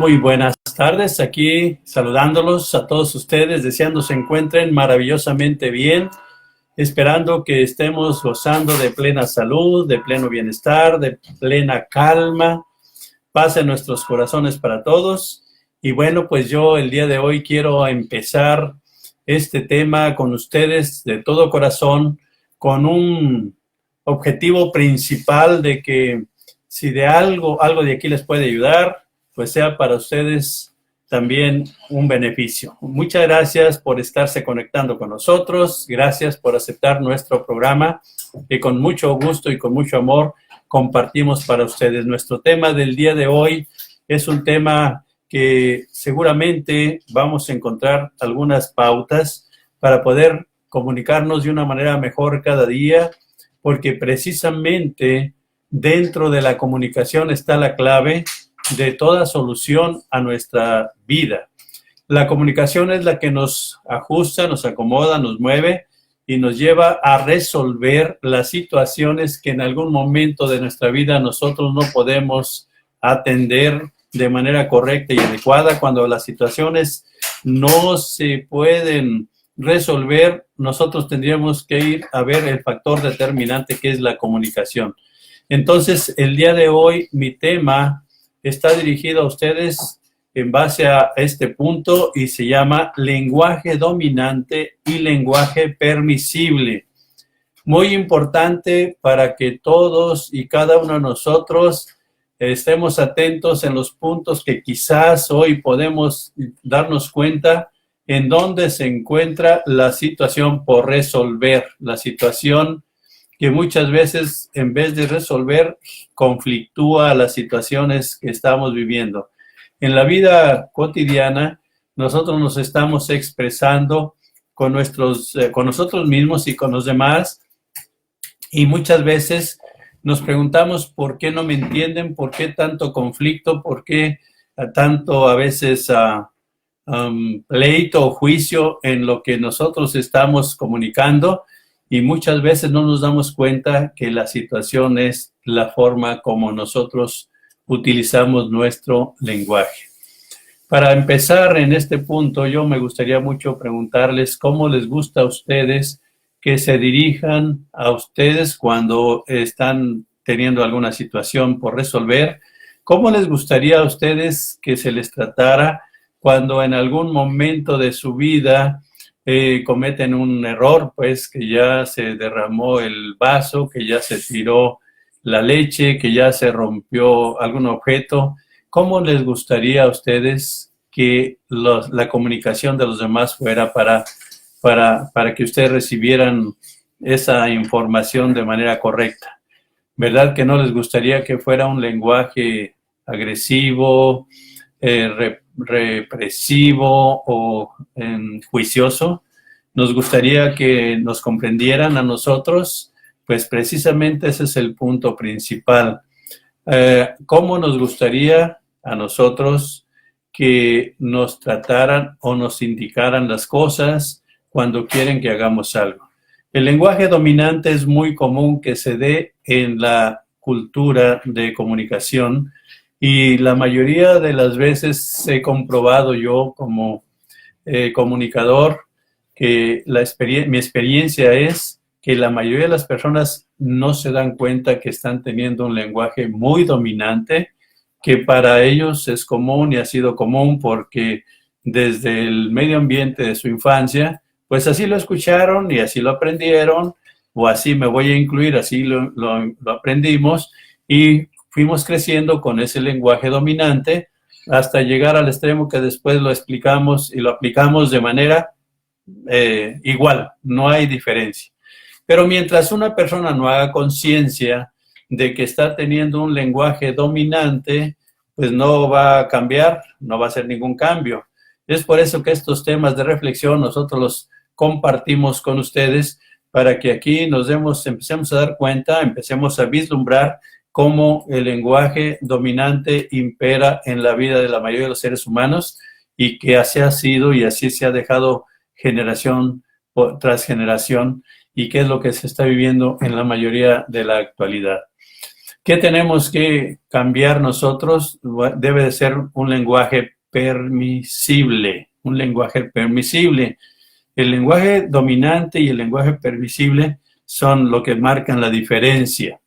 Muy buenas tardes, aquí saludándolos a todos ustedes, deseando se encuentren maravillosamente bien, esperando que estemos gozando de plena salud, de pleno bienestar, de plena calma, paz en nuestros corazones para todos. Y bueno, pues yo el día de hoy quiero empezar este tema con ustedes de todo corazón, con un objetivo principal de que si de algo de aquí les puede ayudar, pues sea para ustedes también un beneficio. Muchas gracias por estarse conectando con nosotros, gracias por aceptar nuestro programa que con mucho gusto y con mucho amor compartimos para ustedes. Nuestro tema del día de hoy es un tema que seguramente vamos a encontrar algunas pautas para poder comunicarnos de una manera mejor cada día, porque precisamente dentro de la comunicación está la clave de toda solución a nuestra vida. La comunicación es la que nos ajusta, nos acomoda, nos mueve y nos lleva a resolver las situaciones que en algún momento de nuestra vida nosotros no podemos atender de manera correcta y adecuada. Cuando las situaciones no se pueden resolver, nosotros tendríamos que ir a ver el factor determinante que es la comunicación. Entonces, el día de hoy mi tema está dirigido a ustedes en base a este punto y se llama lenguaje dominante y lenguaje permisible. Muy importante para que todos y cada uno de nosotros estemos atentos en los puntos que quizás hoy podemos darnos cuenta en dónde se encuentra la situación por resolver, la situación que muchas veces en vez de resolver conflictúa las situaciones que estamos viviendo. En la vida cotidiana nosotros nos estamos expresando con nosotros mismos y con los demás y muchas veces nos preguntamos por qué no me entienden, por qué tanto conflicto, por qué tanto a veces pleito o juicio en lo que nosotros estamos comunicando. Y muchas veces no nos damos cuenta que la situación es la forma como nosotros utilizamos nuestro lenguaje. Para empezar en este punto, yo me gustaría mucho preguntarles cómo les gusta a ustedes que se dirijan a ustedes cuando están teniendo alguna situación por resolver. ¿Cómo les gustaría a ustedes que se les tratara cuando en algún momento de su vida cometen un error, pues que ya se derramó el vaso, que ya se tiró la leche, que ya se rompió algún objeto? ¿Cómo les gustaría a ustedes que la comunicación de los demás fuera para que ustedes recibieran esa información de manera correcta? ¿Verdad que no les gustaría que fuera un lenguaje agresivo, represivo o juicioso? Nos gustaría que nos comprendieran a nosotros, pues precisamente ese es el punto principal. ¿Cómo nos gustaría a nosotros que nos trataran o nos indicaran las cosas cuando quieren que hagamos algo? El lenguaje dominante es muy común que se dé en la cultura de comunicación. Y la mayoría de las veces he comprobado yo como comunicador que mi experiencia es que la mayoría de las personas no se dan cuenta que están teniendo un lenguaje muy dominante, que para ellos es común y ha sido común porque desde el medio ambiente de su infancia, pues así lo escucharon y así lo aprendieron, o así me voy a incluir, así lo aprendimos y fuimos creciendo con ese lenguaje dominante hasta llegar al extremo que después lo explicamos y lo aplicamos de manera igual, no hay diferencia. Pero mientras una persona no haga conciencia de que está teniendo un lenguaje dominante, pues no va a cambiar, no va a hacer ningún cambio. Es por eso que estos temas de reflexión nosotros los compartimos con ustedes para que aquí empecemos a dar cuenta, empecemos a vislumbrar cómo el lenguaje dominante impera en la vida de la mayoría de los seres humanos y que así ha sido y así se ha dejado generación tras generación y qué es lo que se está viviendo en la mayoría de la actualidad. ¿Qué tenemos que cambiar nosotros? Debe de ser un lenguaje permisible, un lenguaje permisible. El lenguaje dominante y el lenguaje permisible son lo que marcan la diferencia.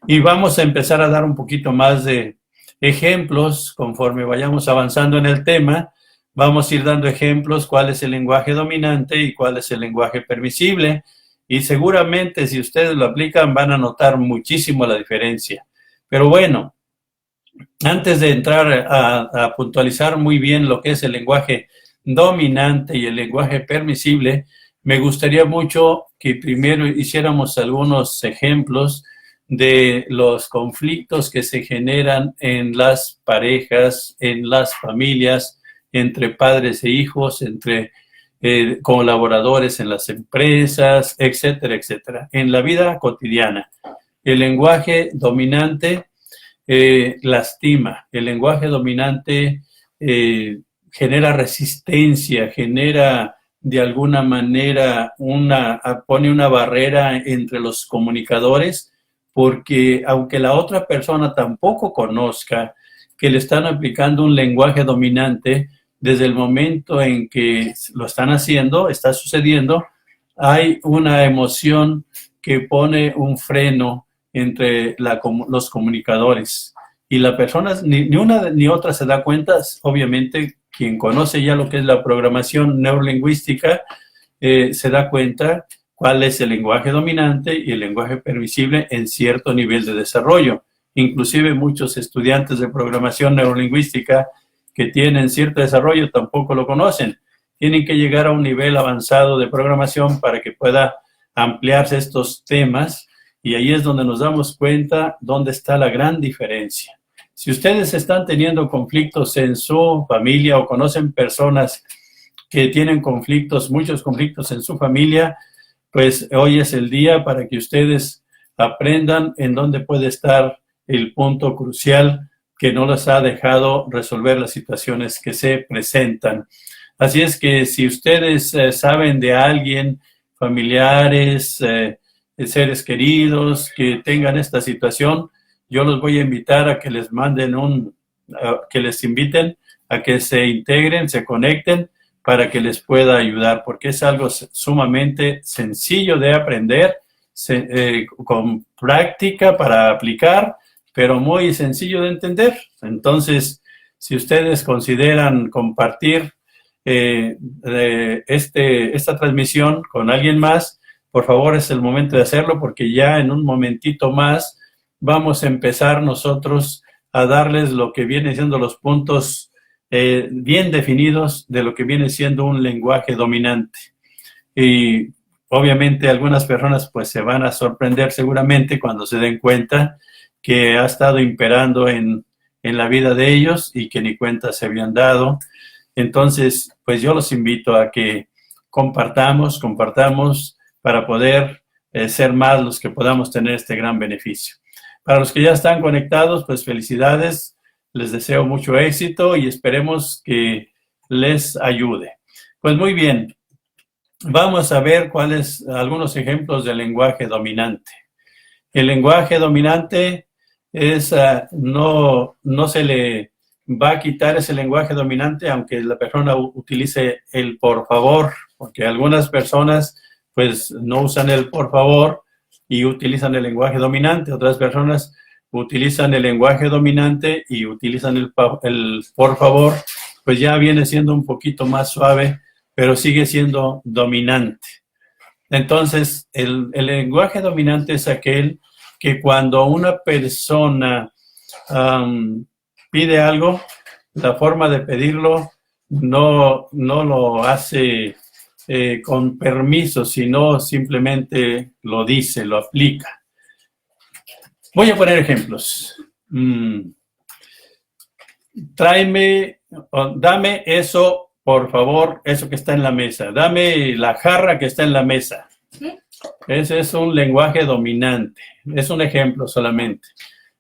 Y vamos a empezar a dar un poquito más de ejemplos conforme vayamos avanzando en el tema. Vamos a ir dando ejemplos, cuál es el lenguaje dominante y cuál es el lenguaje permisible. Y seguramente si ustedes lo aplican van a notar muchísimo la diferencia. Pero bueno, antes de entrar a puntualizar muy bien lo que es el lenguaje dominante y el lenguaje permisible, me gustaría mucho que primero hiciéramos algunos ejemplos de los conflictos que se generan en las parejas, en las familias, entre padres e hijos, entre colaboradores en las empresas, etcétera, etcétera, en la vida cotidiana. El lenguaje dominante lastima, el lenguaje dominante genera resistencia, genera de alguna manera pone una barrera entre los comunicadores, porque aunque la otra persona tampoco conozca que le están aplicando un lenguaje dominante, desde el momento en que lo están haciendo, está sucediendo, hay una emoción que pone un freno entre los comunicadores. Y la persona, ni una ni otra se da cuenta. Obviamente, quien conoce ya lo que es la programación neurolingüística, se da cuenta cuál es el lenguaje dominante y el lenguaje permisible en cierto nivel de desarrollo. Inclusive muchos estudiantes de programación neurolingüística que tienen cierto desarrollo tampoco lo conocen. Tienen que llegar a un nivel avanzado de programación para que pueda ampliarse estos temas, y ahí es donde nos damos cuenta dónde está la gran diferencia. Si ustedes están teniendo conflictos en su familia o conocen personas que tienen conflictos, muchos conflictos en su familia, pues hoy es el día para que ustedes aprendan en dónde puede estar el punto crucial que no les ha dejado resolver las situaciones que se presentan. Así es que si ustedes saben de alguien, familiares, seres queridos que tengan esta situación, yo los voy a invitar a que les manden que les inviten a que se integren, se conecten para que les pueda ayudar, porque es algo sumamente sencillo de aprender, con práctica para aplicar, pero muy sencillo de entender. Entonces, si ustedes consideran compartir esta transmisión con alguien más, por favor es el momento de hacerlo, porque ya en un momentito más vamos a empezar nosotros a darles lo que vienen siendo los puntos bien definidos de lo que viene siendo un lenguaje dominante. Y obviamente algunas personas pues se van a sorprender seguramente cuando se den cuenta que ha estado imperando en la vida de ellos y que ni cuenta se habían dado. Entonces, pues yo los invito a que compartamos para poder ser más los que podamos tener este gran beneficio. Para los que ya están conectados, pues felicidades, les deseo mucho éxito y esperemos que les ayude. Pues muy bien, vamos a ver cuáles algunos ejemplos del lenguaje dominante. El lenguaje dominante es, no se le va a quitar ese lenguaje dominante aunque la persona utilice el por favor, porque algunas personas pues no usan el por favor y utilizan el lenguaje dominante. Otras personas utilizan el lenguaje dominante y utilizan el por favor, pues ya viene siendo un poquito más suave, pero sigue siendo dominante. Entonces, el lenguaje dominante es aquel que cuando una persona pide algo, la forma de pedirlo no lo hace con permiso, sino simplemente lo dice, lo aplica. Voy a poner ejemplos. Dame eso, por favor, eso que está en la mesa. Dame la jarra que está en la mesa. Ese es un lenguaje dominante. Es un ejemplo solamente.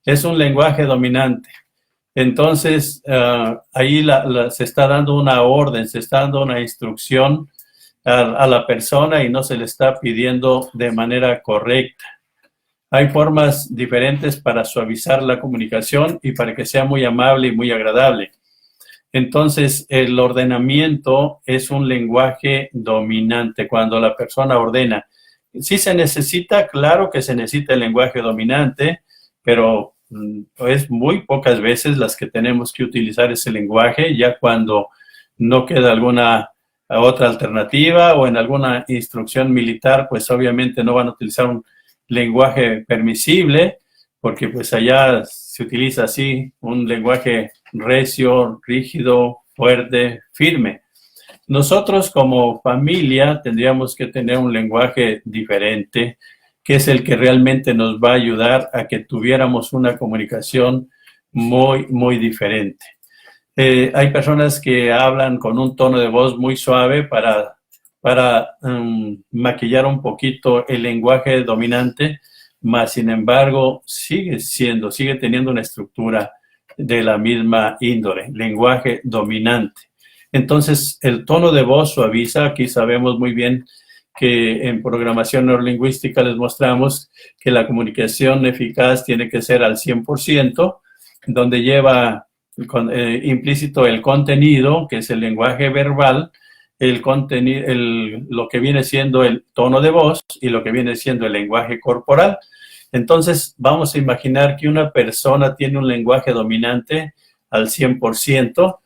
Es un lenguaje dominante. Entonces, ahí se está dando una orden, se está dando una instrucción a la persona y no se le está pidiendo de manera correcta. Hay formas diferentes para suavizar la comunicación y para que sea muy amable y muy agradable. Entonces, el ordenamiento es un lenguaje dominante. Cuando la persona ordena, sí se necesita, claro que se necesita el lenguaje dominante, pero es muy pocas veces las que tenemos que utilizar ese lenguaje, ya cuando no queda alguna otra alternativa o en alguna instrucción militar, pues obviamente no van a utilizar un lenguaje permisible, porque pues allá se utiliza así un lenguaje recio, rígido, fuerte, firme. Nosotros como familia tendríamos que tener un lenguaje diferente, que es el que realmente nos va a ayudar a que tuviéramos una comunicación muy, muy diferente. Hay personas que hablan con un tono de voz muy suave para maquillar un poquito el lenguaje dominante, mas sin embargo sigue teniendo una estructura de la misma índole, lenguaje dominante. Entonces, el tono de voz suaviza. Aquí sabemos muy bien que en programación neurolingüística les mostramos que la comunicación eficaz tiene que ser al 100%, donde lleva implícito el contenido, que es el lenguaje verbal, lo que viene siendo el tono de voz y lo que viene siendo el lenguaje corporal. Entonces, vamos a imaginar que una persona tiene un lenguaje dominante al 100%,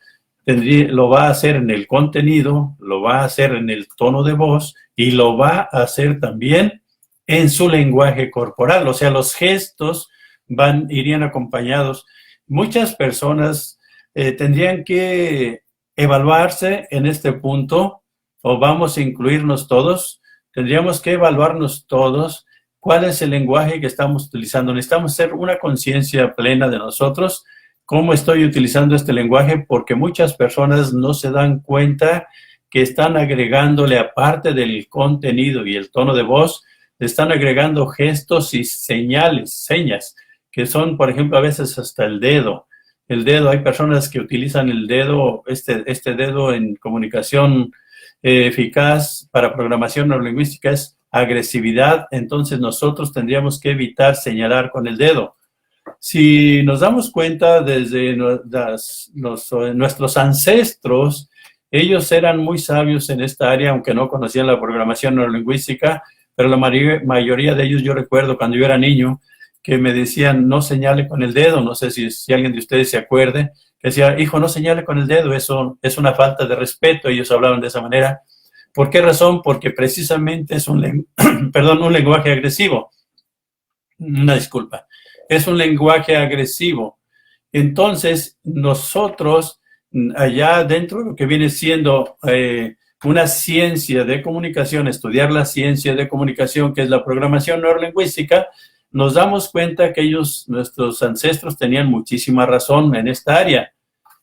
lo va a hacer en el contenido, lo va a hacer en el tono de voz y lo va a hacer también en su lenguaje corporal. O sea, los gestos irían acompañados. Muchas personas tendrían que evaluarse en este punto, o vamos a incluirnos todos. Tendríamos que evaluarnos todos cuál es el lenguaje que estamos utilizando. Necesitamos hacer una conciencia plena de nosotros. ¿Cómo estoy utilizando este lenguaje? Porque muchas personas no se dan cuenta que están agregándole, aparte del contenido y el tono de voz, le están agregando gestos y señas, que son, por ejemplo, a veces hasta el dedo. El dedo, hay personas que utilizan el dedo, este dedo en comunicación eficaz para programación neurolingüística es agresividad. Entonces nosotros tendríamos que evitar señalar con el dedo. Si nos damos cuenta desde nuestros ancestros, ellos eran muy sabios en esta área, aunque no conocían la programación neurolingüística, pero la mayoría de ellos, yo recuerdo cuando yo era niño, que me decían, no señale con el dedo. No sé si alguien de ustedes se acuerde, que decía, hijo, no señale con el dedo, eso es una falta de respeto. Ellos hablaban de esa manera. ¿Por qué razón? Porque precisamente es un lenguaje agresivo. Una disculpa. Es un lenguaje agresivo. Entonces, nosotros, allá dentro de lo que viene siendo una ciencia de comunicación, estudiar la ciencia de comunicación, que es la programación neurolingüística, nos damos cuenta que nuestros ancestros, tenían muchísima razón en esta área.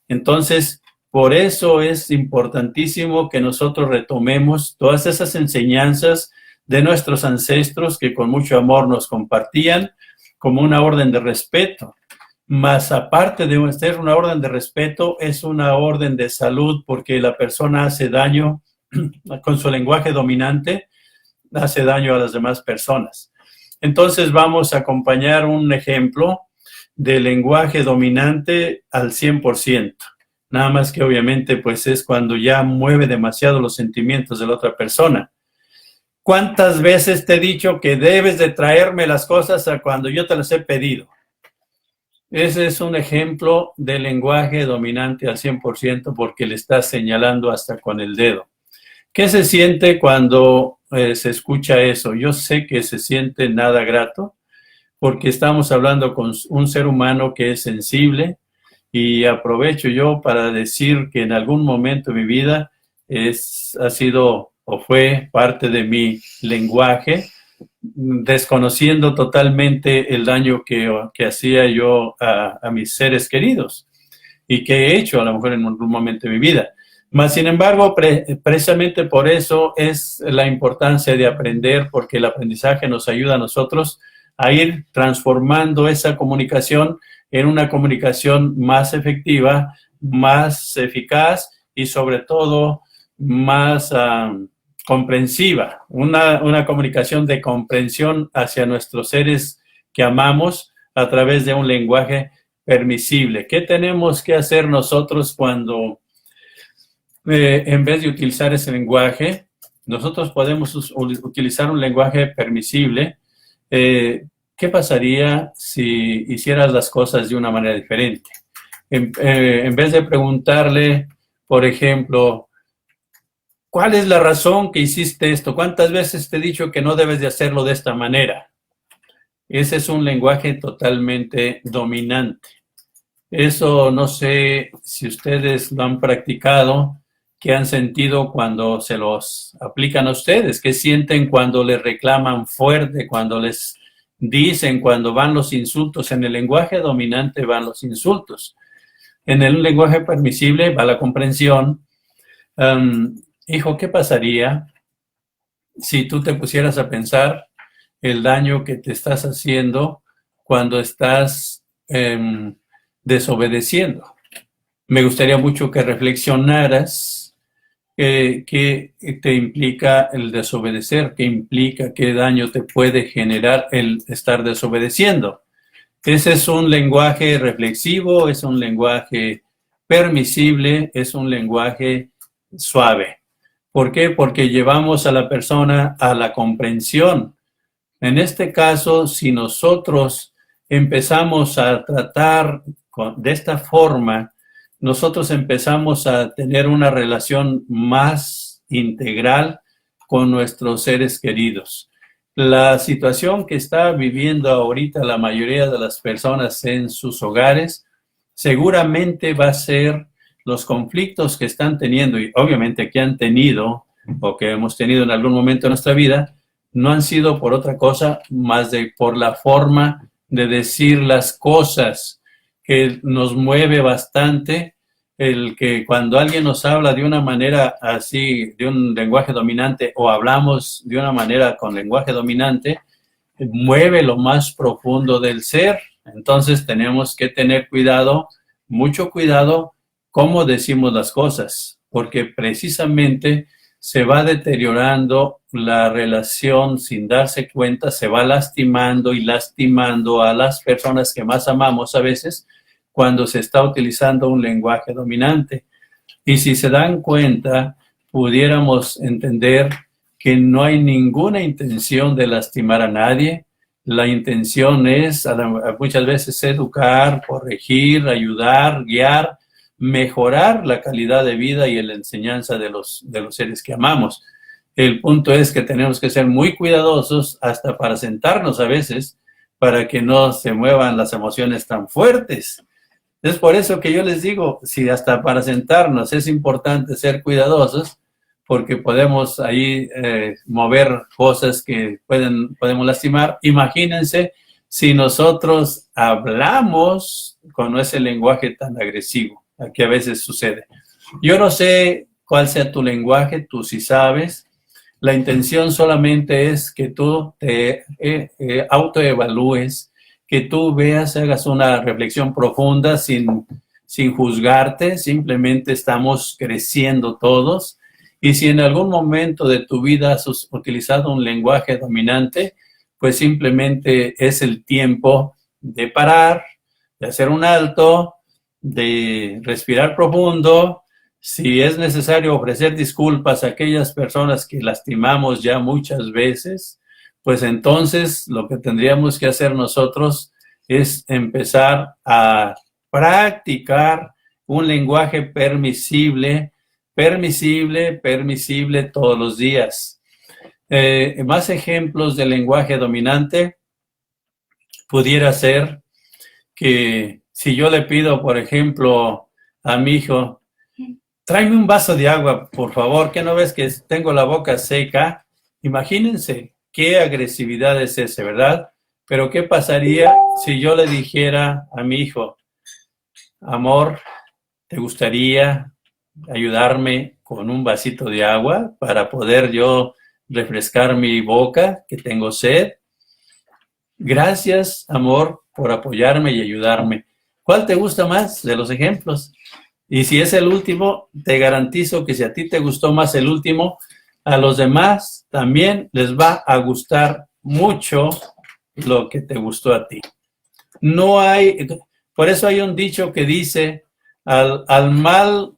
Entonces, por eso es importantísimo que nosotros retomemos todas esas enseñanzas de nuestros ancestros que con mucho amor nos compartían como una orden de respeto. Más aparte de ser una orden de respeto, es una orden de salud, porque la persona hace daño con su lenguaje dominante, hace daño a las demás personas. Entonces vamos a acompañar un ejemplo de lenguaje dominante al 100%. Nada más que obviamente pues es cuando ya mueve demasiado los sentimientos de la otra persona. ¿Cuántas veces te he dicho que debes de traerme las cosas a cuando yo te las he pedido? Ese es un ejemplo de lenguaje dominante al 100% porque le estás señalando hasta con el dedo. ¿Qué se siente cuando se escucha eso? Yo sé que se siente nada grato porque estamos hablando con un ser humano que es sensible, y aprovecho yo para decir que en algún momento de mi vida ha sido o fue parte de mi lenguaje, desconociendo totalmente el daño que hacía yo a mis seres queridos y que he hecho a lo mejor en algún momento de mi vida. Mas, sin embargo, precisamente por eso es la importancia de aprender, porque el aprendizaje nos ayuda a nosotros a ir transformando esa comunicación en una comunicación más efectiva, más eficaz y sobre todo más comprensiva, una comunicación de comprensión hacia nuestros seres que amamos a través de un lenguaje permisible. ¿Qué tenemos que hacer nosotros cuando en vez de utilizar ese lenguaje, nosotros podemos utilizar un lenguaje permisible? ¿Qué pasaría si hicieras las cosas de una manera diferente? En vez de preguntarle, por ejemplo, ¿cuál es la razón que hiciste esto? ¿Cuántas veces te he dicho que no debes de hacerlo de esta manera? Ese es un lenguaje totalmente dominante. Eso no sé si ustedes lo han practicado, qué han sentido cuando se los aplican a ustedes, qué sienten cuando les reclaman fuerte, cuando les dicen, cuando van los insultos. En el lenguaje dominante van los insultos. En el lenguaje permisible va la comprensión. Hijo, ¿qué pasaría si tú te pusieras a pensar el daño que te estás haciendo cuando estás desobedeciendo? Me gustaría mucho que reflexionaras qué te implica el desobedecer, qué implica, qué daño te puede generar el estar desobedeciendo. Ese es un lenguaje reflexivo, es un lenguaje permisible, es un lenguaje suave. ¿Por qué? Porque llevamos a la persona a la comprensión. En este caso, si nosotros empezamos a tratar de esta forma, nosotros empezamos a tener una relación más integral con nuestros seres queridos. La situación que está viviendo ahorita la mayoría de las personas en sus hogares seguramente va a ser los conflictos que están teniendo, y obviamente que han tenido o que hemos tenido en algún momento de nuestra vida, no han sido por otra cosa más de por la forma de decir las cosas, que nos mueve bastante el que cuando alguien nos habla de una manera así, de un lenguaje dominante, o hablamos de una manera con lenguaje dominante, mueve lo más profundo del ser. Entonces tenemos que tener cuidado, mucho cuidado, cómo decimos las cosas, porque precisamente se va deteriorando la relación sin darse cuenta, se va lastimando y lastimando a las personas que más amamos a veces cuando se está utilizando un lenguaje dominante. Y si se dan cuenta, pudiéramos entender que no hay ninguna intención de lastimar a nadie. La intención es muchas veces educar, corregir, ayudar, guiar, mejorar la calidad de vida y la enseñanza de los seres que amamos. El punto es que tenemos que ser muy cuidadosos hasta para sentarnos a veces, para que no se muevan las emociones tan fuertes. Es por eso que yo les digo, si hasta para sentarnos es importante ser cuidadosos, porque podemos ahí mover cosas que podemos lastimar. Imagínense si nosotros hablamos con ese lenguaje tan agresivo, que a veces sucede. Yo no sé cuál sea tu lenguaje, tú sí sabes. La intención solamente es que tú te autoevalúes, que tú veas, hagas una reflexión profunda sin juzgarte. Simplemente estamos creciendo todos. Y si en algún momento de tu vida has utilizado un lenguaje dominante, pues simplemente es el tiempo de parar, de hacer un alto, de respirar profundo. Si es necesario ofrecer disculpas a aquellas personas que lastimamos ya muchas veces, pues entonces lo que tendríamos que hacer nosotros es empezar a practicar un lenguaje permisible todos los días. Más ejemplos de lenguaje dominante pudiera ser que si yo le pido, por ejemplo, a mi hijo, tráeme un vaso de agua, por favor, ¿qué no ves que tengo la boca seca? Imagínense qué agresividad es ese, ¿verdad? Pero ¿qué pasaría si yo le dijera a mi hijo, amor, ¿te gustaría ayudarme con un vasito de agua para poder yo refrescar mi boca, que tengo sed? Gracias, amor, por apoyarme y ayudarme. ¿Cuál te gusta más de los ejemplos? Y si es el último, te garantizo que si a ti te gustó más el último, a los demás también les va a gustar mucho lo que te gustó a ti. No hay, por eso hay un dicho que dice, al mal,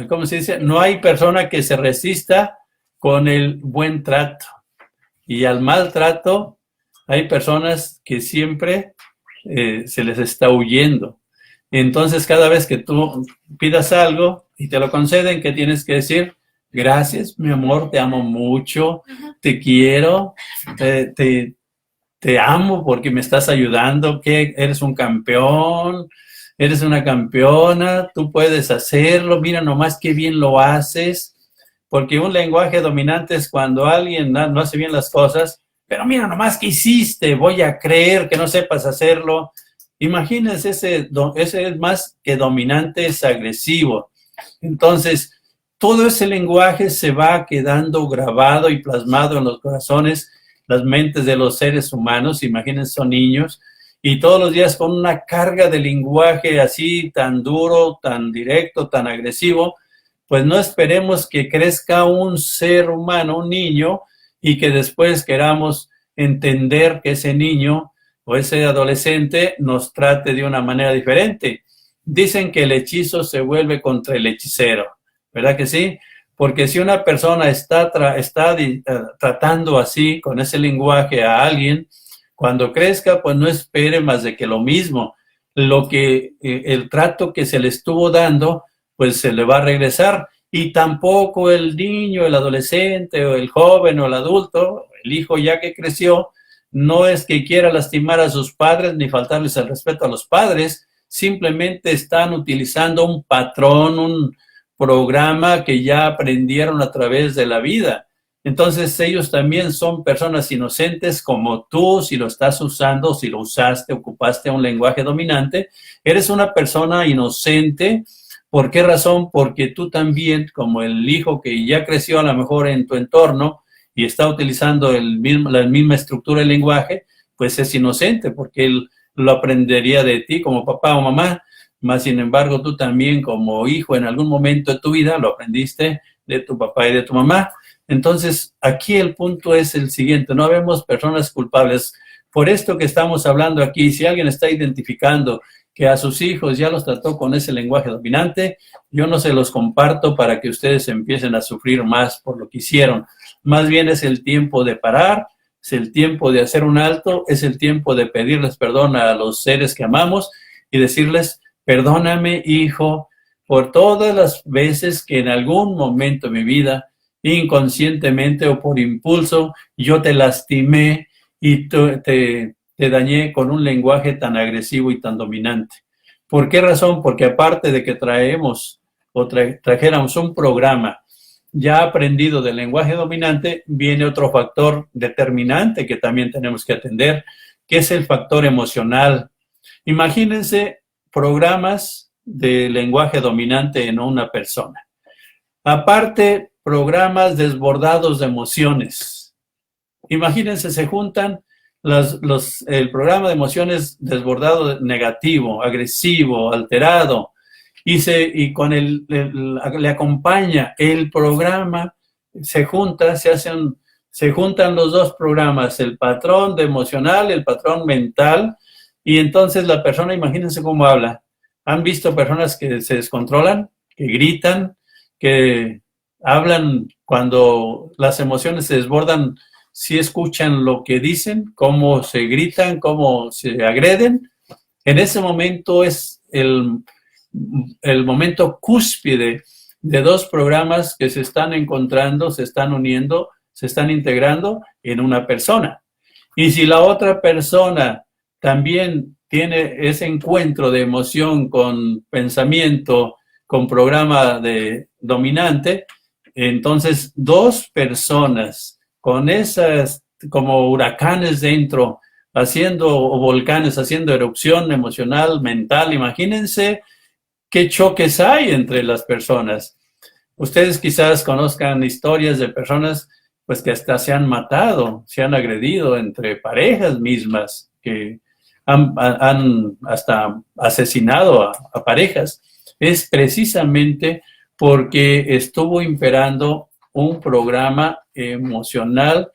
¿cómo se dice? No hay persona que se resista con el buen trato. Y al maltrato hay personas que siempre se les está huyendo. Entonces, cada vez que tú pidas algo y te lo conceden, ¿qué tienes que decir? Gracias, mi amor, te amo mucho, te quiero, te amo porque me estás ayudando, que eres un campeón, eres una campeona, tú puedes hacerlo, mira nomás qué bien lo haces, porque un lenguaje dominante es cuando alguien no hace bien las cosas, pero mira nomás qué hiciste, voy a creer que no sepas hacerlo. Imagínense, ese es más que dominante, es agresivo. Entonces, todo ese lenguaje se va quedando grabado y plasmado en los corazones, las mentes de los seres humanos. Imagínense, son niños, y todos los días con una carga de lenguaje así tan duro, tan directo, tan agresivo. Pues no esperemos que crezca un ser humano, un niño, y que después queramos entender que ese niño o ese adolescente nos trate de una manera diferente. Dicen que el hechizo se vuelve contra el hechicero, ¿verdad que sí? Porque si una persona está tratando así, con ese lenguaje a alguien, cuando crezca, pues no espere más de que lo mismo. El trato que se le estuvo dando, pues se le va a regresar. Y tampoco el niño, el adolescente, o el joven, o el adulto, el hijo ya que creció, no es que quiera lastimar a sus padres ni faltarles el respeto a los padres, simplemente están utilizando un patrón, un programa que ya aprendieron a través de la vida. Entonces ellos también son personas inocentes como tú. Si lo estás usando, si lo usaste, ocupaste un lenguaje dominante, eres una persona inocente. ¿Por qué razón? Porque tú también, como el hijo que ya creció a lo mejor en tu entorno y está utilizando la misma estructura del lenguaje, pues es inocente, porque él lo aprendería de ti como papá o mamá. Más sin embargo, tú también como hijo en algún momento de tu vida lo aprendiste de tu papá y de tu mamá. Entonces, aquí el punto es el siguiente: no habemos personas culpables. Por esto que estamos hablando aquí, si alguien está identificando que a sus hijos ya los trató con ese lenguaje dominante, yo no se los comparto para que ustedes empiecen a sufrir más por lo que hicieron. Más bien es el tiempo de parar, es el tiempo de hacer un alto, es el tiempo de pedirles perdón a los seres que amamos y decirles: perdóname, hijo, por todas las veces que en algún momento de mi vida, inconscientemente o por impulso, yo te lastimé y te dañé con un lenguaje tan agresivo y tan dominante. ¿Por qué razón? Porque aparte de que traemos o trajéramos un programa ya aprendido del lenguaje dominante, viene otro factor determinante que también tenemos que atender, que es el factor emocional. Imagínense programas de lenguaje dominante en una persona. Aparte, programas desbordados de emociones. Imagínense, se juntan el programa de emociones desbordado, negativo, agresivo, alterado, y con le acompaña el programa, se juntan los dos programas, el patrón de emocional, el patrón mental, y entonces la persona, imagínense cómo habla. ¿Han visto personas que se descontrolan, que gritan, que hablan cuando las emociones se desbordan? Si escuchan lo que dicen, cómo se gritan, cómo se agreden. En ese momento es el momento cúspide de dos programas que se están encontrando, se están uniendo, se están integrando en una persona. Y si la otra persona también tiene ese encuentro de emoción con pensamiento, con programa de dominante, entonces dos personas con esas como huracanes dentro, o volcanes, haciendo erupción emocional, mental. Imagínense qué choques hay entre las personas. Ustedes quizás conozcan historias de personas pues que hasta se han matado, se han agredido entre parejas mismas, que han hasta asesinado a parejas. Es precisamente porque estuvo imperando un programa emocional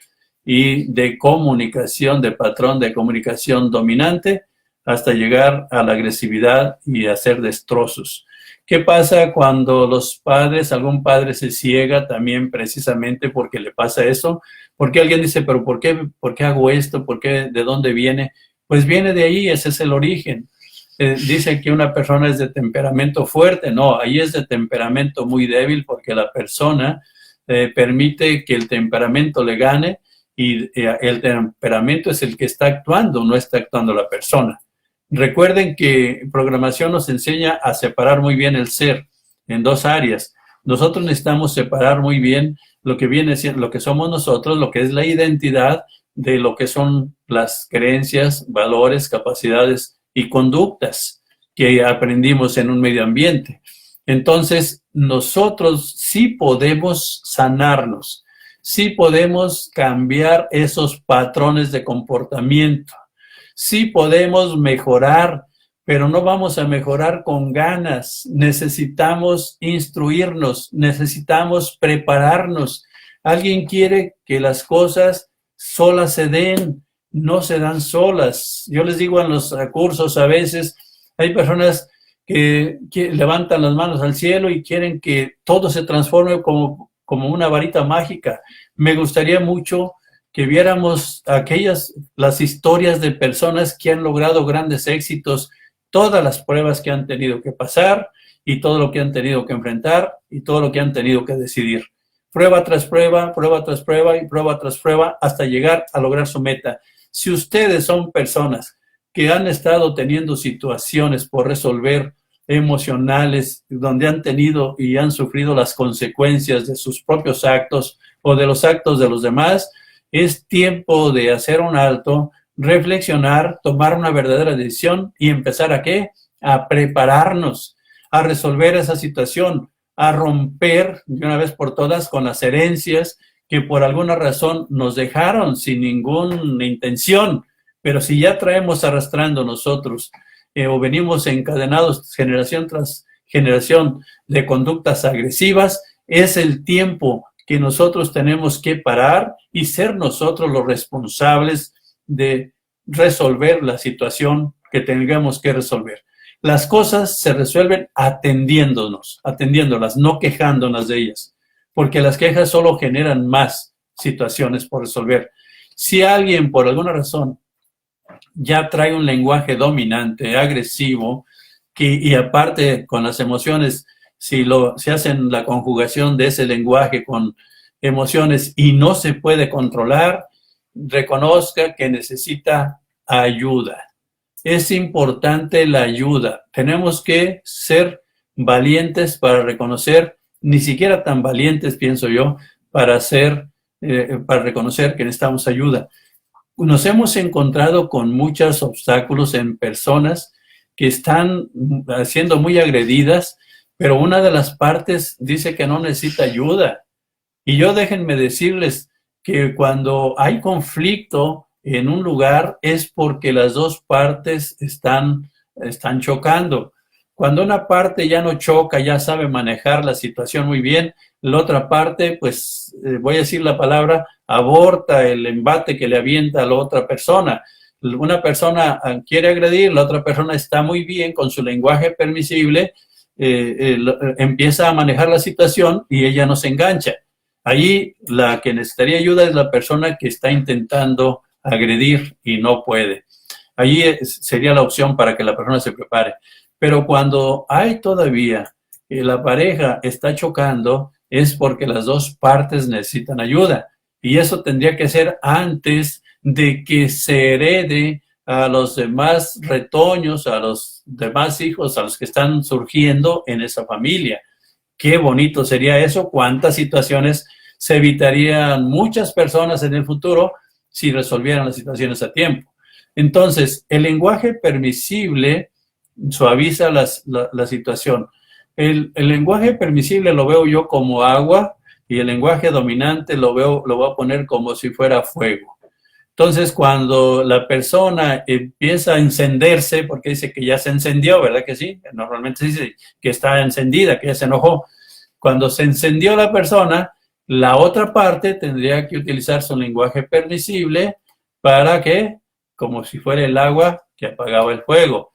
y de comunicación, de patrón de comunicación dominante, hasta llegar a la agresividad y hacer destrozos. ¿Qué pasa cuando los padres, algún padre se ciega también precisamente porque le pasa eso? Porque alguien dice, pero ¿por qué hago esto? ¿Por qué? ¿De dónde viene? Pues viene de ahí, ese es el origen. Dice que una persona es de temperamento fuerte, no, ahí es de temperamento muy débil porque la persona permite que el temperamento le gane y el temperamento es el que está actuando, no está actuando la persona. Recuerden que programación nos enseña a separar muy bien el ser en dos áreas. Nosotros necesitamos separar muy bien lo que viene siendo, lo que somos nosotros, lo que es la identidad, de lo que son las creencias, valores, capacidades y conductas que aprendimos en un medio ambiente. Entonces, nosotros sí podemos sanarnos, sí podemos cambiar esos patrones de comportamiento, sí podemos mejorar, pero no vamos a mejorar con ganas. Necesitamos instruirnos, necesitamos prepararnos. Alguien quiere que las cosas solas se den, no se dan solas. Yo les digo en los cursos a veces, hay personas que levantan las manos al cielo y quieren que todo se transforme como una varita mágica. Me gustaría mucho que viéramos las historias de personas que han logrado grandes éxitos, todas las pruebas que han tenido que pasar y todo lo que han tenido que enfrentar y todo lo que han tenido que decidir. Prueba tras prueba, prueba tras prueba y prueba tras prueba hasta llegar a lograr su meta. Si ustedes son personas que han estado teniendo situaciones por resolver emocionales, donde han tenido y han sufrido las consecuencias de sus propios actos o de los actos de los demás, es tiempo de hacer un alto, reflexionar, tomar una verdadera decisión y empezar ¿a qué? A prepararnos, a resolver esa situación, a romper de una vez por todas con las herencias que por alguna razón nos dejaron sin ninguna intención, pero si ya traemos arrastrando nosotros o venimos encadenados generación tras generación de conductas agresivas, es el tiempo que nosotros tenemos que parar y ser nosotros los responsables de resolver la situación que tengamos que resolver. Las cosas se resuelven atendiéndolas, no quejándonos de ellas, porque las quejas solo generan más situaciones por resolver. Si alguien por alguna razón ya trae un lenguaje dominante, agresivo, y aparte con las emociones, si hacen la conjugación de ese lenguaje con emociones y no se puede controlar, reconozca que necesita ayuda. Es importante la ayuda. Tenemos que ser valientes para reconocer, ni siquiera tan valientes, pienso yo, para reconocer que necesitamos ayuda. Nos hemos encontrado con muchos obstáculos en personas que están siendo muy agredidas, pero una de las partes dice que no necesita ayuda. Y yo déjenme decirles que cuando hay conflicto en un lugar es porque las dos partes están chocando. Cuando una parte ya no choca, ya sabe manejar la situación muy bien, la otra parte, pues, voy a decir la palabra, aborta el embate que le avienta a la otra persona. Una persona quiere agredir, la otra persona está muy bien con su lenguaje permisible, empieza a manejar la situación y ella no se engancha. Allí la que necesitaría ayuda es la persona que está intentando agredir y no puede. Allí sería la opción para que la persona se prepare. Pero cuando hay todavía la pareja está chocando, es porque las dos partes necesitan ayuda. Y eso tendría que ser antes de que se herede a los demás retoños, a los demás hijos, a los que están surgiendo en esa familia. Qué bonito sería eso, cuántas situaciones se evitarían muchas personas en el futuro si resolvieran las situaciones a tiempo. Entonces, el lenguaje permisible suaviza la situación. El lenguaje permisible lo veo yo como agua y el lenguaje dominante lo voy a poner como si fuera fuego. Entonces, cuando la persona empieza a encenderse, porque dice que ya se encendió, ¿verdad que sí? Normalmente se dice que está encendida, que ya se enojó. Cuando se encendió la persona, La otra parte tendría que utilizar su lenguaje permisible para que, como si fuera el agua que apagaba el fuego.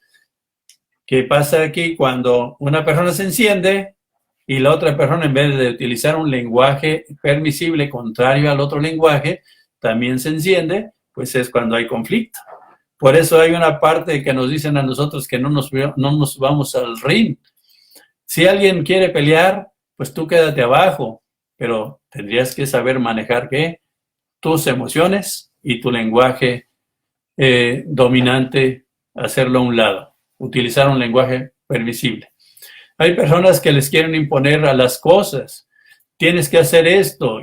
¿Qué pasa aquí cuando una persona se enciende y la otra persona, en vez de utilizar un lenguaje permisible contrario al otro lenguaje, también se enciende? Pues es cuando hay conflicto. Por eso hay una parte que nos dicen a nosotros que no nos vamos al ring. Si alguien quiere pelear, pues tú quédate abajo, pero tendrías que saber manejar ¿qué? Tus emociones y tu lenguaje dominante, hacerlo a un lado, utilizar un lenguaje permisible. Hay personas que les quieren imponer a las cosas, tienes que hacer esto,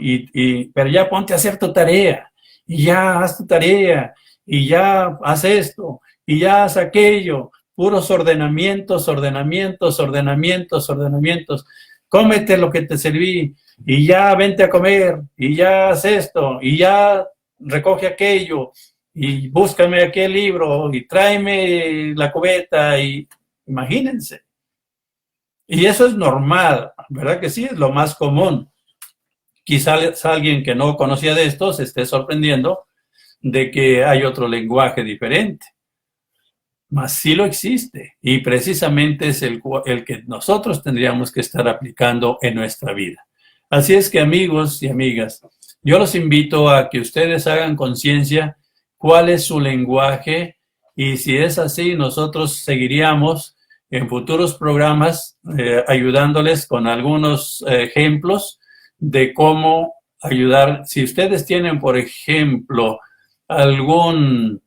pero ya ponte a hacer tu tarea, y ya haz tu tarea, y ya haz esto, y ya haz aquello, puros ordenamientos, ordenamientos, ordenamientos, ordenamientos, cómete lo que te serví, y ya vente a comer, y ya haz esto, y ya recoge aquello, y búscame aquel libro, y tráeme la cubeta, y imagínense. Y eso es normal, ¿verdad que sí? Es lo más común. Quizás alguien que no conocía de esto se esté sorprendiendo de que hay otro lenguaje diferente. Mas sí lo existe y precisamente es el que nosotros tendríamos que estar aplicando en nuestra vida. Así es que, amigos y amigas, yo los invito a que ustedes hagan conciencia cuál es su lenguaje y si es así, nosotros seguiríamos en futuros programas ayudándoles con algunos ejemplos de cómo ayudar. Si ustedes tienen, por ejemplo, algún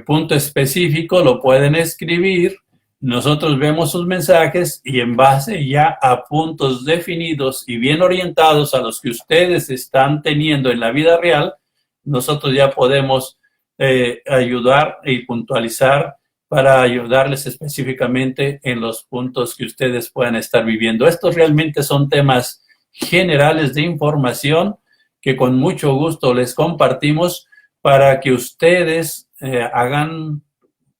punto específico, lo pueden escribir. Nosotros vemos sus mensajes y en base ya a puntos definidos y bien orientados a los que ustedes están teniendo en la vida real, nosotros ya podemos ayudar y puntualizar para ayudarles específicamente en los puntos que ustedes puedan estar viviendo. Estos realmente son temas generales de información que con mucho gusto les compartimos para que ustedes hagan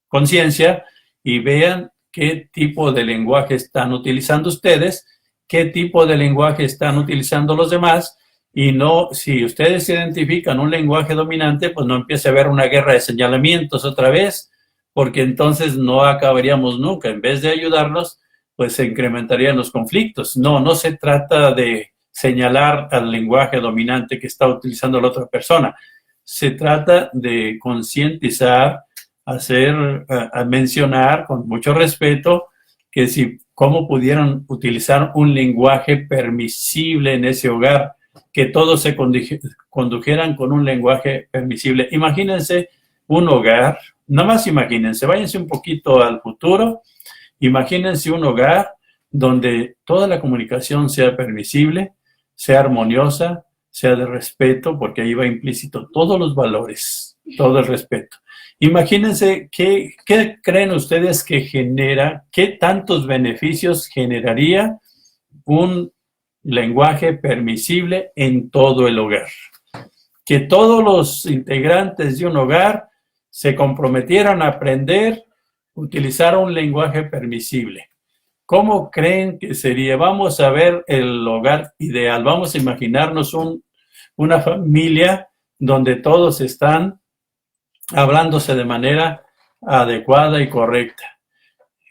conciencia y vean qué tipo de lenguaje están utilizando ustedes, qué tipo de lenguaje están utilizando los demás, y no, si ustedes identifican un lenguaje dominante, pues no empiece a haber una guerra de señalamientos otra vez, porque entonces no acabaríamos nunca. En vez de ayudarnos, pues se incrementarían los conflictos. No, no se trata de señalar al lenguaje dominante que está utilizando la otra persona. Se trata de concientizar, a mencionar con mucho respeto que si cómo pudieran utilizar un lenguaje permisible en ese hogar, que todos se condujeran con un lenguaje permisible. Imagínense un hogar, nada más imagínense, váyanse un poquito al futuro, imagínense un hogar donde toda la comunicación sea permisible, sea armoniosa, sea de respeto, porque ahí va implícito todos los valores, todo el respeto. Imagínense qué creen ustedes que genera, qué tantos beneficios generaría un lenguaje permisible en todo el hogar. Que todos los integrantes de un hogar se comprometieran a aprender, utilizar un lenguaje permisible. ¿Cómo creen que sería? Vamos a ver el hogar ideal. Vamos a imaginarnos una familia donde todos están hablándose de manera adecuada y correcta.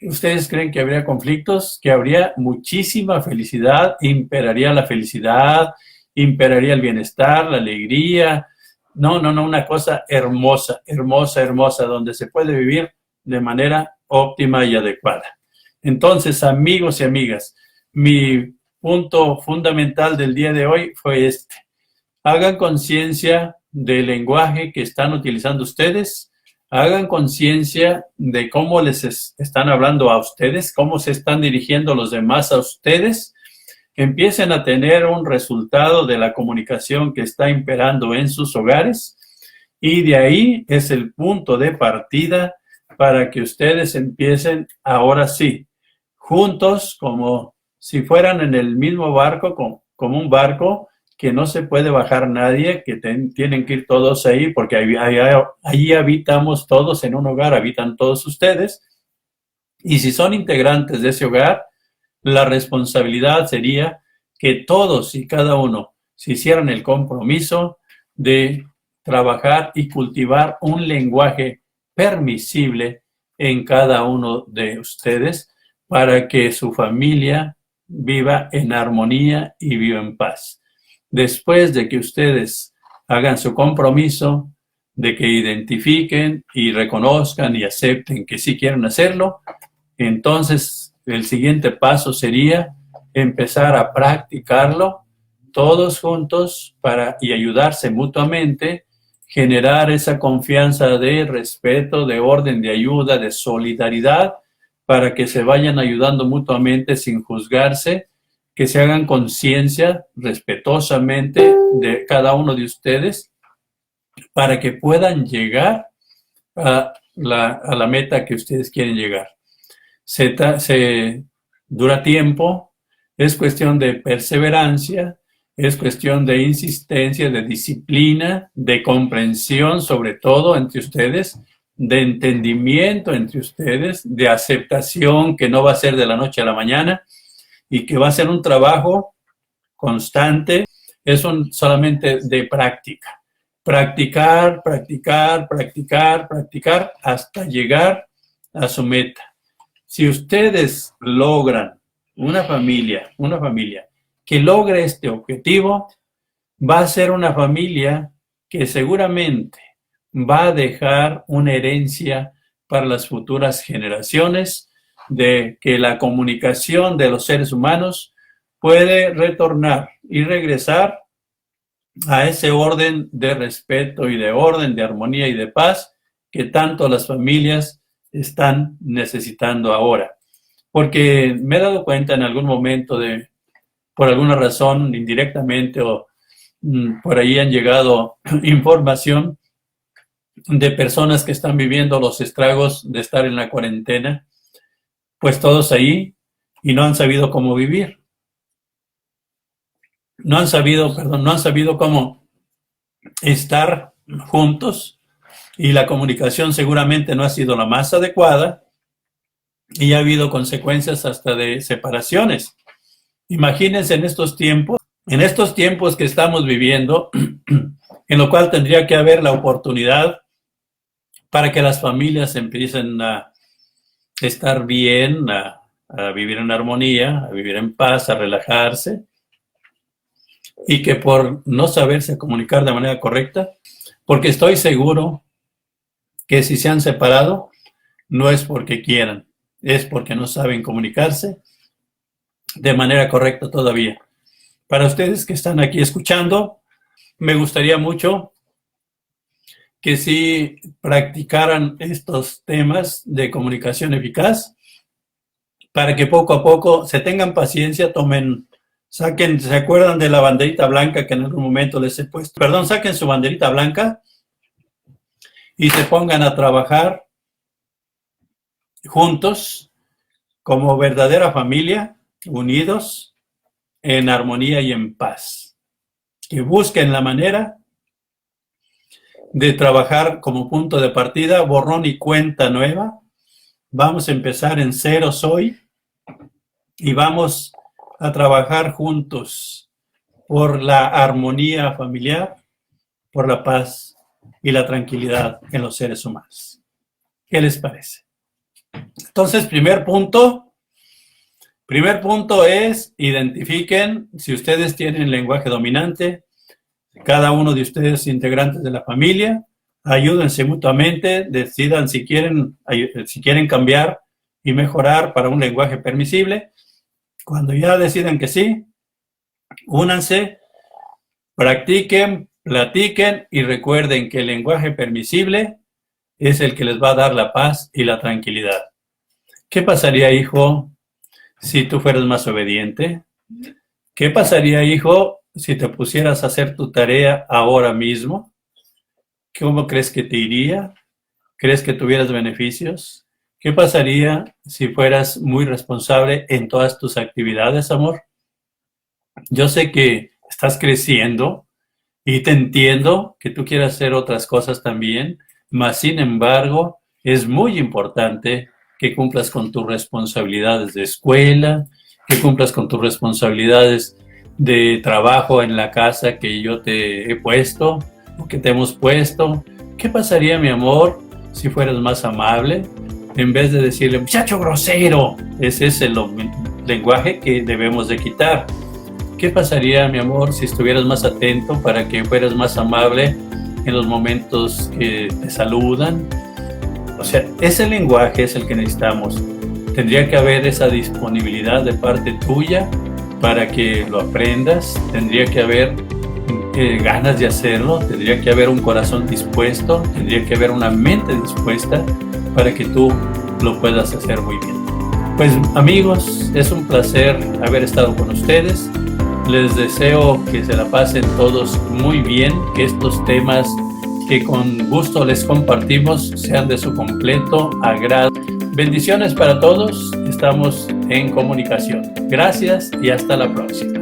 ¿Ustedes creen que habría conflictos? Que habría muchísima felicidad, imperaría la felicidad, imperaría el bienestar, la alegría. No, una cosa hermosa, hermosa, hermosa, donde se puede vivir de manera óptima y adecuada. Entonces, amigos y amigas, mi punto fundamental del día de hoy fue este. Hagan conciencia del lenguaje que están utilizando ustedes, hagan conciencia de cómo les están hablando a ustedes, cómo se están dirigiendo los demás a ustedes, empiecen a tener un resultado de la comunicación que está imperando en sus hogares y de ahí es el punto de partida para que ustedes empiecen ahora sí, juntos como si fueran en el mismo barco, como un barco, que no se puede bajar nadie, que tienen que ir todos ahí, porque ahí habitamos todos en un hogar, habitan todos ustedes, y si son integrantes de ese hogar, la responsabilidad sería que todos y cada uno se hicieran el compromiso de trabajar y cultivar un lenguaje permisible en cada uno de ustedes para que su familia viva en armonía y viva en paz. Después de que ustedes hagan su compromiso, de que identifiquen y reconozcan y acepten que sí quieren hacerlo, entonces el siguiente paso sería empezar a practicarlo todos juntos y ayudarse mutuamente, generar esa confianza de respeto, de orden, de ayuda, de solidaridad, para que se vayan ayudando mutuamente sin juzgarse, que se hagan conciencia respetuosamente de cada uno de ustedes, para que puedan llegar a la meta que ustedes quieren llegar. Se dura tiempo, es cuestión de perseverancia, es cuestión de insistencia, de disciplina, de comprensión, sobre todo entre ustedes, de entendimiento entre ustedes, de aceptación que no va a ser de la noche a la mañana y que va a ser un trabajo constante, es solamente de práctica. Practicar, practicar, practicar, practicar hasta llegar a su meta. Si ustedes logran una familia que logre este objetivo, va a ser una familia que seguramente va a dejar una herencia para las futuras generaciones, de que la comunicación de los seres humanos puede retornar y regresar a ese orden de respeto y de orden, de armonía y de paz que tanto las familias están necesitando ahora. Porque me he dado cuenta en algún momento por alguna razón, indirectamente o por ahí han llegado información de personas que están viviendo los estragos de estar en la cuarentena, pues todos ahí, y no han sabido cómo vivir. No han sabido cómo estar juntos, y la comunicación seguramente no ha sido la más adecuada y ha habido consecuencias hasta de separaciones. Imagínense en estos tiempos que estamos viviendo, en lo cual tendría que haber la oportunidad para que las familias empiecen a estar bien, a vivir en armonía, a vivir en paz, a relajarse, y que por no saberse comunicar de manera correcta, porque estoy seguro que si se han separado, no es porque quieran, es porque no saben comunicarse de manera correcta todavía. Para ustedes que están aquí escuchando, me gustaría mucho que sí practicaran estos temas de comunicación eficaz, para que poco a poco se tengan paciencia, ¿se acuerdan de la banderita blanca que en algún momento les he puesto? Saquen su banderita blanca y se pongan a trabajar juntos como verdadera familia, unidos, en armonía y en paz. Que busquen la manera de trabajar como punto de partida, borrón y cuenta nueva. Vamos a empezar en ceros hoy y vamos a trabajar juntos por la armonía familiar, por la paz y la tranquilidad en los seres humanos. ¿Qué les parece? Entonces, primer punto es identifiquen si ustedes tienen lenguaje dominante, cada uno de ustedes integrantes de la familia, ayúdense mutuamente, decidan si quieren cambiar y mejorar para un lenguaje permisible. Cuando ya decidan que sí, únanse, practiquen, platiquen y recuerden que el lenguaje permisible es el que les va a dar la paz y la tranquilidad. ¿Qué pasaría, hijo, si tú fueras más obediente? ¿Qué pasaría, hijo, si te pusieras a hacer tu tarea ahora mismo? ¿Cómo crees que te iría? ¿Crees que tuvieras beneficios? ¿Qué pasaría si fueras muy responsable en todas tus actividades, amor? Yo sé que estás creciendo y te entiendo que tú quieras hacer otras cosas también, mas sin embargo es muy importante que cumplas con tus responsabilidades de escuela, que cumplas con tus responsabilidades de trabajo en la casa que yo te he puesto o que te hemos puesto. ¿Qué pasaría, mi amor, si fueras más amable? En vez de decirle, muchacho grosero, ese es el lenguaje que debemos de quitar. ¿Qué pasaría, mi amor, si estuvieras más atento para que fueras más amable en los momentos que te saludan? O sea, ese lenguaje es el que necesitamos. Tendría que haber esa disponibilidad de parte tuya para que lo aprendas. Tendría que haber ganas de hacerlo. Tendría que haber un corazón dispuesto. Tendría que haber una mente dispuesta para que tú lo puedas hacer muy bien. Pues amigos, es un placer haber estado con ustedes. Les deseo que se la pasen todos muy bien, que estos temas que con gusto les compartimos sean de su completo agrado. Bendiciones para todos, estamos en comunicación. Gracias y hasta la próxima.